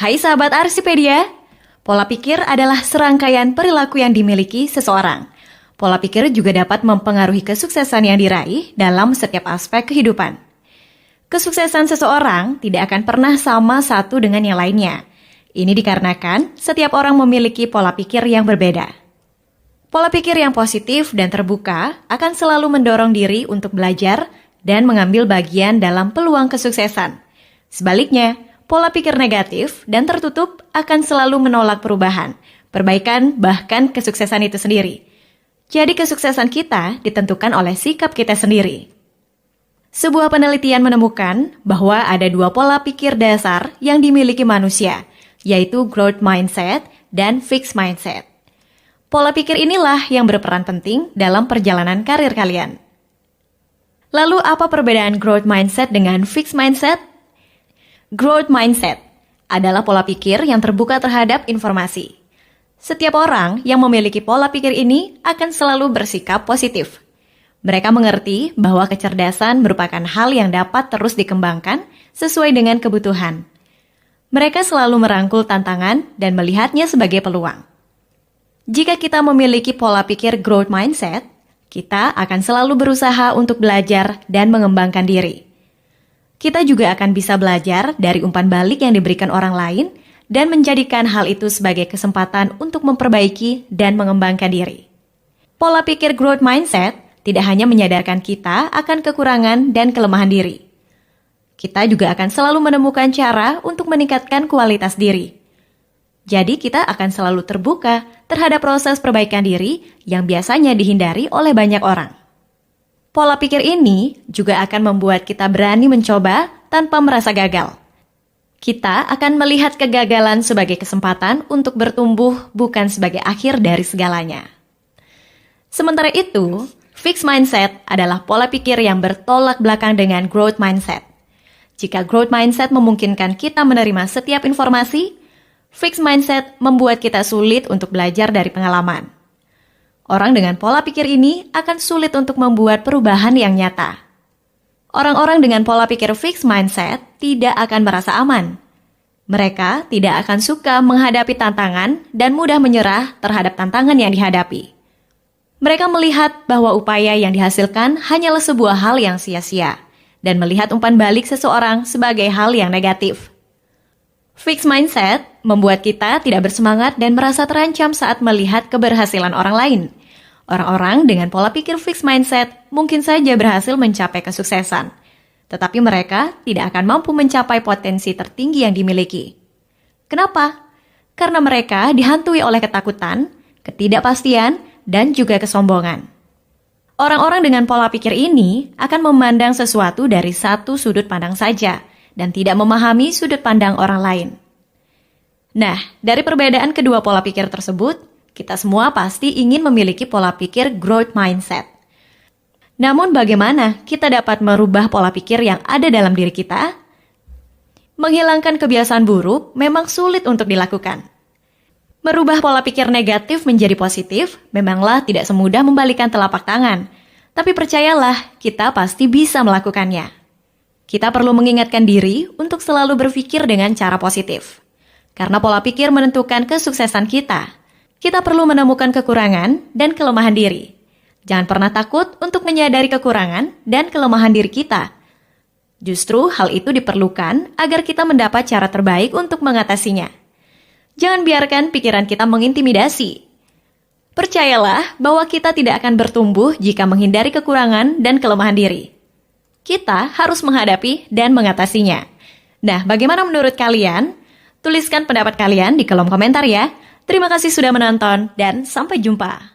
Hai sahabat Arsipedia, pola pikir adalah serangkaian perilaku yang dimiliki seseorang. Pola pikir juga dapat mempengaruhi kesuksesan yang diraih dalam setiap aspek kehidupan. Kesuksesan seseorang tidak akan pernah sama satu dengan yang lainnya. Ini dikarenakan setiap orang memiliki pola pikir yang berbeda. Pola pikir yang positif dan terbuka akan selalu mendorong diri untuk belajar dan mengambil bagian dalam peluang kesuksesan. Sebaliknya, pola pikir negatif dan tertutup akan selalu menolak perubahan, perbaikan, bahkan kesuksesan itu sendiri. Jadi kesuksesan kita ditentukan oleh sikap kita sendiri. Sebuah penelitian menemukan bahwa ada dua pola pikir dasar yang dimiliki manusia, yaitu growth mindset dan fixed mindset. Pola pikir inilah yang berperan penting dalam perjalanan karir kalian. Lalu apa perbedaan growth mindset dengan fixed mindset? Growth mindset adalah pola pikir yang terbuka terhadap informasi. Setiap orang yang memiliki pola pikir ini akan selalu bersikap positif. Mereka mengerti bahwa kecerdasan merupakan hal yang dapat terus dikembangkan sesuai dengan kebutuhan. Mereka selalu merangkul tantangan dan melihatnya sebagai peluang. Jika kita memiliki pola pikir growth mindset, kita akan selalu berusaha untuk belajar dan mengembangkan diri. Kita juga akan bisa belajar dari umpan balik yang diberikan orang lain dan menjadikan hal itu sebagai kesempatan untuk memperbaiki dan mengembangkan diri. Pola pikir growth mindset tidak hanya menyadarkan kita akan kekurangan dan kelemahan diri. Kita juga akan selalu menemukan cara untuk meningkatkan kualitas diri. Jadi kita akan selalu terbuka terhadap proses perbaikan diri yang biasanya dihindari oleh banyak orang. Pola pikir ini juga akan membuat kita berani mencoba tanpa merasa gagal. Kita akan melihat kegagalan sebagai kesempatan untuk bertumbuh, bukan sebagai akhir dari segalanya. Sementara itu, fixed mindset adalah pola pikir yang bertolak belakang dengan growth mindset. Jika growth mindset memungkinkan kita menerima setiap informasi, fixed mindset membuat kita sulit untuk belajar dari pengalaman. Orang dengan pola pikir ini akan sulit untuk membuat perubahan yang nyata. Orang-orang dengan pola pikir fixed mindset tidak akan merasa aman. Mereka tidak akan suka menghadapi tantangan dan mudah menyerah terhadap tantangan yang dihadapi. Mereka melihat bahwa upaya yang dihasilkan hanyalah sebuah hal yang sia-sia dan melihat umpan balik seseorang sebagai hal yang negatif. Fixed mindset membuat kita tidak bersemangat dan merasa terancam saat melihat keberhasilan orang lain. Orang-orang dengan pola pikir fixed mindset mungkin saja berhasil mencapai kesuksesan, tetapi mereka tidak akan mampu mencapai potensi tertinggi yang dimiliki. Kenapa? Karena mereka dihantui oleh ketakutan, ketidakpastian, dan juga kesombongan. Orang-orang dengan pola pikir ini akan memandang sesuatu dari satu sudut pandang saja, dan tidak memahami sudut pandang orang lain. Nah, dari perbedaan kedua pola pikir tersebut, kita semua pasti ingin memiliki pola pikir growth mindset. Namun bagaimana kita dapat merubah pola pikir yang ada dalam diri kita? Menghilangkan kebiasaan buruk memang sulit untuk dilakukan. Merubah pola pikir negatif menjadi positif memanglah tidak semudah membalikan telapak tangan, tapi percayalah, kita pasti bisa melakukannya. Kita perlu mengingatkan diri untuk selalu berpikir dengan cara positif. Karena pola pikir menentukan kesuksesan kita. Kita perlu menemukan kekurangan dan kelemahan diri. Jangan pernah takut untuk menyadari kekurangan dan kelemahan diri kita. Justru hal itu diperlukan agar kita mendapat cara terbaik untuk mengatasinya. Jangan biarkan pikiran kita mengintimidasi. Percayalah bahwa kita tidak akan bertumbuh jika menghindari kekurangan dan kelemahan diri. Kita harus menghadapi dan mengatasinya. Nah, bagaimana menurut kalian? Tuliskan pendapat kalian di kolom komentar ya. Terima kasih sudah menonton dan sampai jumpa.